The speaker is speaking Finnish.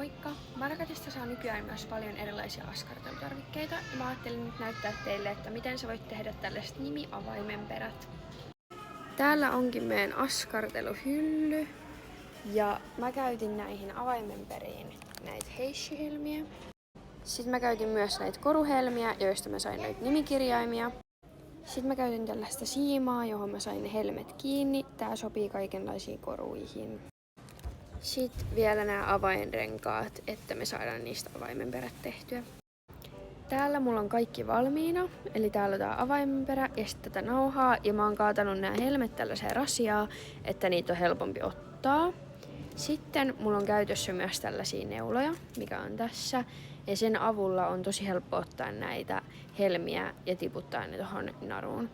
Moikka! Marketista saa nykyään myös paljon erilaisia askartelutarvikkeita ja mä ajattelin nyt näyttää teille, että miten sä voit tehdä tällaiset nimiavaimenperät. Täällä onkin meidän askarteluhylly ja mä käytin näihin avaimenperiin näitä heissyhelmiä. Sitten mä käytin myös näitä koruhelmiä, joista mä sain näitä nimikirjaimia. Sitten mä käytin tällaista siimaa, johon mä sain ne helmet kiinni. Tää sopii kaikenlaisiin koruihin. Sitten vielä nämä avainrenkaat, että me saadaan niistä avaimenperät tehtyä. Täällä mulla on kaikki valmiina, eli täällä on tää avaimenperä ja sitten tätä nauhaa. Ja mä oon kaatanut nämä helmet tällaiseen rasiaan, että niitä on helpompi ottaa. Sitten mulla on käytössä myös tällaisia neuloja, mikä on tässä. Ja sen avulla on tosi helppo ottaa näitä helmiä ja tiputtaa ne tohon naruun.